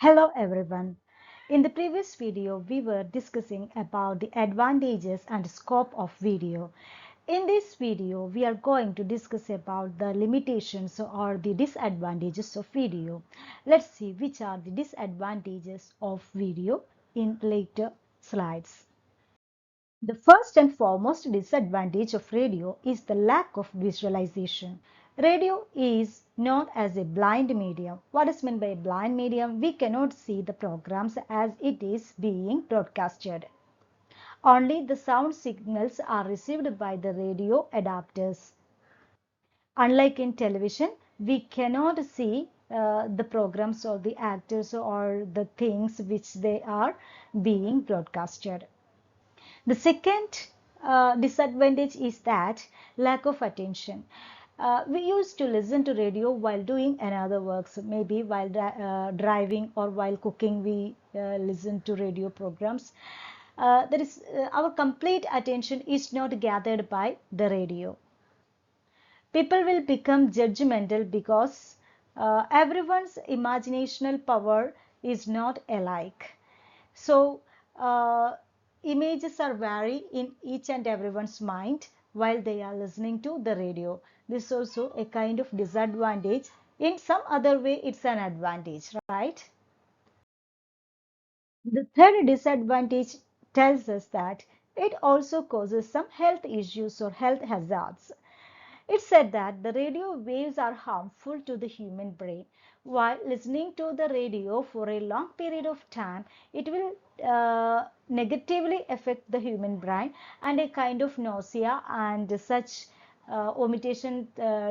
Hello everyone. In the previous video, we were discussing about the advantages and scope of video. In this video, we are going to discuss about the limitations or the disadvantages of video. Let's see which are the disadvantages of video in later slides. The first and foremost disadvantage of radio is the lack of visualization. Radio is known as a blind medium. What is meant by a blind medium? We cannot see the programs as it is being broadcasted. Only the sound signals are received by the radio adapters. Unlike in television, we cannot see the programs or the actors or the things which they are being broadcasted. The second disadvantage is that lack of attention. We used to listen to radio while doing another works, maybe while driving or while cooking. We listen to radio programs. That is, our complete attention is not gathered by the radio. People will become judgmental because everyone's imaginational power is not alike. So images are vary in each and everyone's mind while they are listening to the radio. This is also a kind of disadvantage. In some other way, it's an advantage, right? The third disadvantage tells us that it also causes some health issues or health hazards. It said that the radio waves are harmful to the human brain. While listening to the radio for a long period of time, it will negatively affect the human brain, and a kind of nausea and such vomitation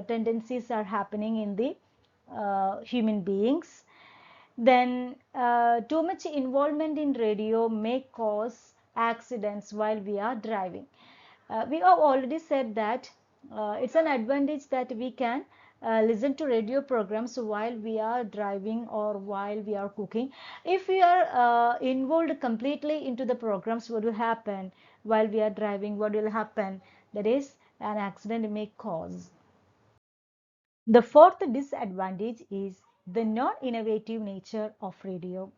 tendencies are happening in the human beings. Then too much involvement in radio may cause accidents while we are driving. We have already said that it's an advantage that we can listen to radio programs while we are driving or while we are cooking. If we are involved completely into the programs, what will happen while we are driving? What will happen? That is, an accident may cause. The fourth disadvantage is the non-innovative nature of radio.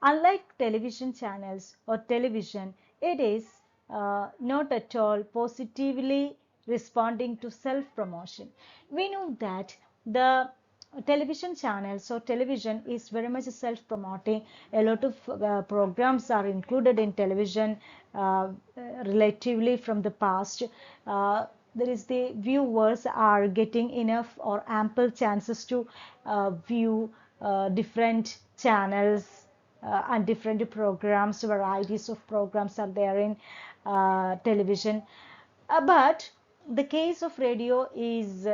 Unlike television channels or television, it is not at all positively responding to self-promotion. We know that the television channels or television is very much self-promoting. A lot of programs are included in television relatively from the past. There is the viewers are getting enough or ample chances to view different channels and different programs. Varieties of programs are there in television, but the case of radio is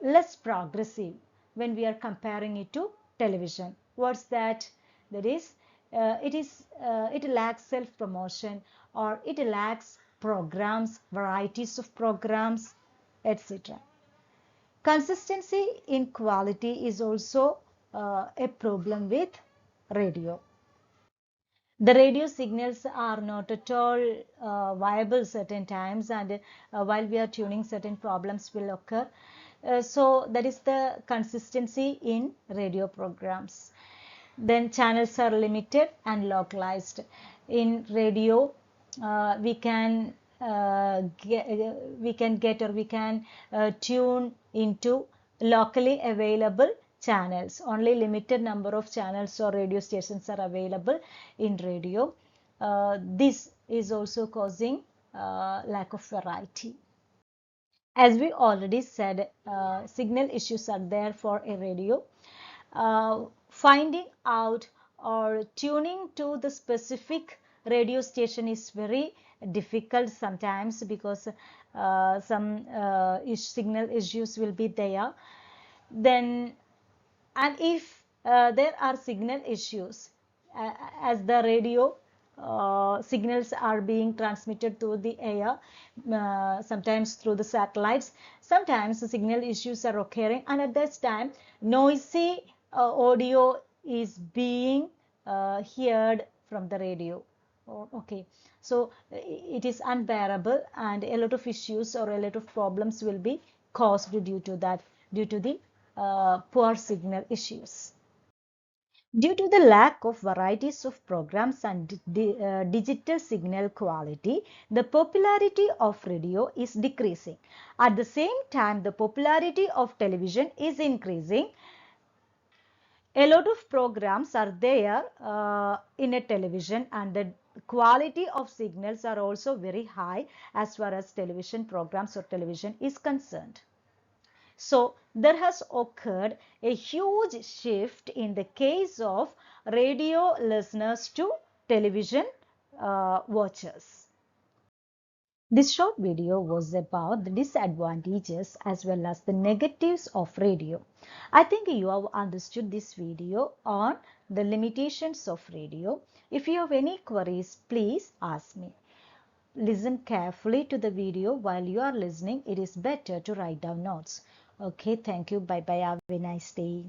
less progressive when we are comparing it to television. What's that? That is, it lacks self promotion, or it lacks programs, varieties of programs, etc. Consistency in quality is also a problem with radio. The radio signals are not at all viable certain times, and while we are tuning, certain problems will occur. So that is the consistency in radio programs. Then channels are limited and localized. In radio, we can get or we can tune into locally available channels. Only limited number of channels or radio stations are available in radio. This is also causing lack of variety. As we already said, signal issues are there for a radio. Finding out or tuning to the specific radio station is very difficult sometimes, because some signal issues will be there. Then, and if there are signal issues, as the radio signals are being transmitted through the air, sometimes through the satellites, sometimes the signal issues are occurring, and at this time noisy audio is being heard from the radio. Okay, so it is unbearable, and a lot of issues or a lot of problems will be caused due to that, due to the poor signal issues. Due to the lack of varieties of programs and digital signal quality, the popularity of radio is decreasing. At the same time, the popularity of television is increasing. A lot of programs are there in a television, and the quality of signals are also very high as far as television programs or television is concerned. So there has occurred a huge shift in the case of radio listeners to television watchers. This short video was about the disadvantages as well as the negatives of radio. I think you have understood this video on the limitations of radio. If you have any queries, please ask me. Listen carefully to the video. While you are listening, it is better to write down notes. Okay, thank you. Bye bye. Have a nice day.